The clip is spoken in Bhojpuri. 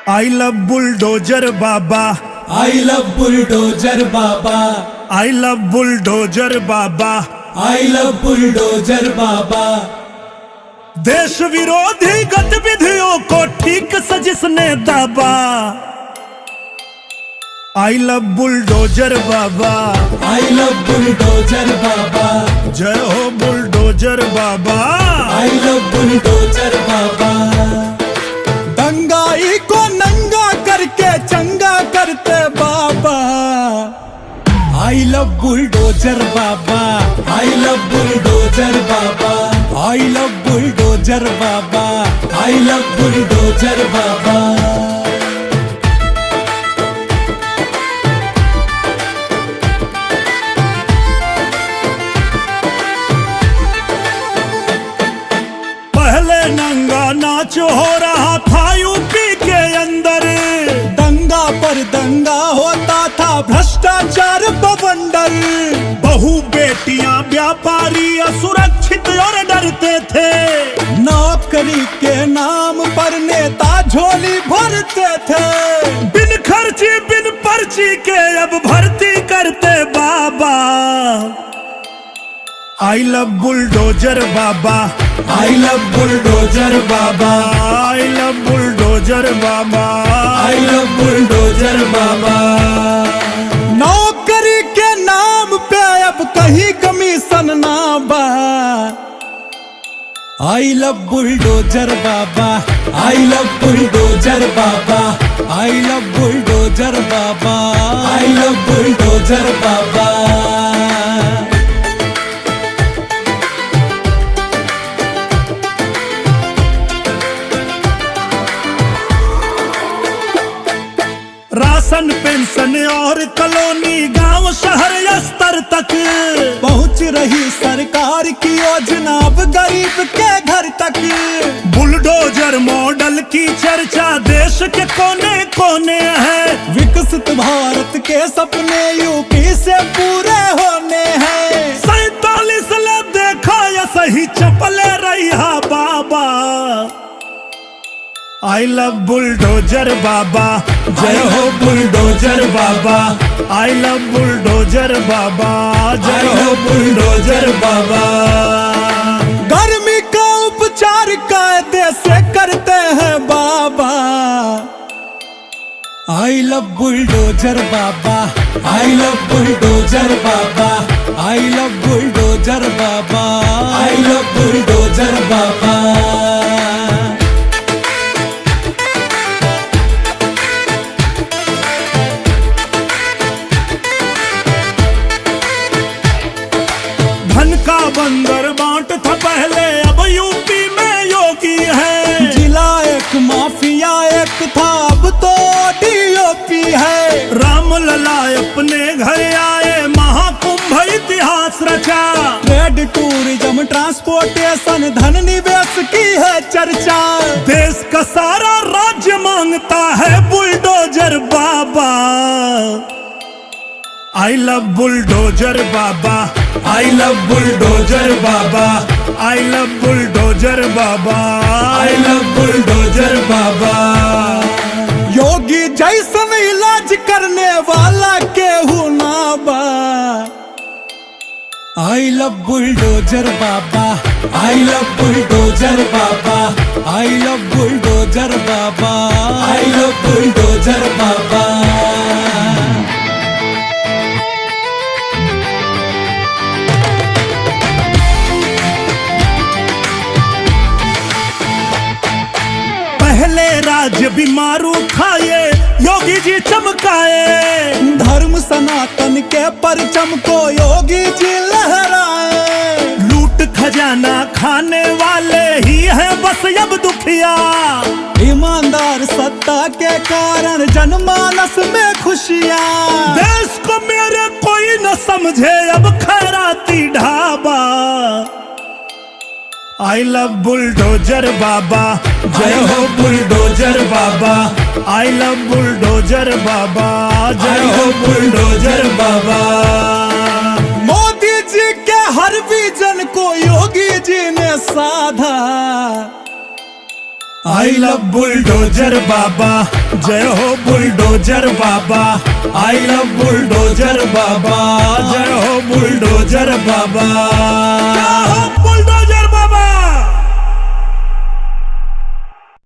आई लव बुलडोजर बाबा, आई लव बुलडोजर बाबा, आई लव बुलडोजर बाबा, आई लव बुलडोजर बाबा। देश विरोधी गतिविधियों को ठीक से जिसने दाबा, आई लव बुलडोजर बाबा, आई लव बुलडोजर बाबा, जय हो बुलडोजर बाबा, आई लव बुलडोजर बाबा। दंगाई को नंगा करके चंगा करते बाबा, आई लव बुलडोजर बाबा, आई लव बुलडोजर बाबा, आई लव बुलडोजर बाबा, आई लव बुलडोजर बाबा। पहले नंगा नाच हो रहा था यूपी के अंदर, दंगा पर दंगा होता था भ्रष्टाचार बवंडर। बहु बेटियां व्यापारी असुरक्षित और डरते थे, नौकरी के नाम पर नेता झोली भरते थे। बिन खर्ची बिन पर्ची के अब भर्ती करते बाबा, आई लव बुलडोजर बाबा, आई लव बुलडोजर बाबा, आई लव बुलडोजर बाबा, आई लव बुलडोजर बाबा। नौकरी के नाम पे अब कहीं कमीशन ना बा, आई लव बुलडोजर बाबा, आई लव बुलडोजर बाबा, आई लव बुलडोजर बाबा, आई लव बुलडोजर बाबा। राशन पेंशन और कॉलोनी गांव शहर स्तर तक पहुंच रही सरकार की योजना अब गरीब के घर तक। बुलडोजर मॉडल की चर्चा देश के कोने कोने है, विकसित भारत के सपने यूपी से पूरे होने हैं। 47 ले देखा या सही चपले रहा बाबा, आई लव बुलडोजर बाबा, जय हो बुलडोजर बाबा, आई लव बुलडोजर बाबा, जय हो बुलडोजर बाबा। गर्मी का उपचार कायदे से करते हैं बाबा, आई लव बुलडोजर बाबा, आई लव बुलडोजर बाबा, आई लव बुलडोजर बाबा, आई लव बुलडोजर बाबा। धन का बंदर बांट था पहले, अब यूपी में योगी है। जिला एक माफिया एक था, अब तो डीओपी है। राम लला अपने घर आए, महाकुंभ इतिहास रचा। ट्रेड टूरिज्म ट्रांसपोर्टेशन धन निवेश की है चर्चा। देश का सारा राज्य मांगता है बुलडोजर बाबा, आई लव बुलडोजर बाबा, आई लव बुलडोजर बाबा, आई लव बुलडोजर बाबा, आई लव बुलडोजर बाबा। योगी जैसन इलाज करने वाला केहू ना बा, आई लव बुलडोजर बाबा, आई लव बुलडोजर बाबा, आई लव बुलडोजर बाबा, आई लव बुलडोजर बाबा। पहले राज्य बीमारू खाए, योगी जी चमकाए। धर्म सनातन के परचम को योगी जी लहराए। लूट खजाना खाने वाले ही हैं बस अब दुखिया, ईमानदार सत्ता के कारण जनमानस में खुशियाँ। देश को मेरे कोई न समझे अब खैराती ढाबा, आई लव बुलडोजर बाबा, जय हो बुलडोजर बाबा, आई लव बुलडोजर बाबा, जय हो बुलडोजर बाबा। मोदी जी के हर विजन को योगी जी ने साधा, आई लव बुलडोजर बाबा, जय हो बुलडोजर बाबा। आई लव बुलडोजर बाबा, जय हो बुलडोजर बाबा।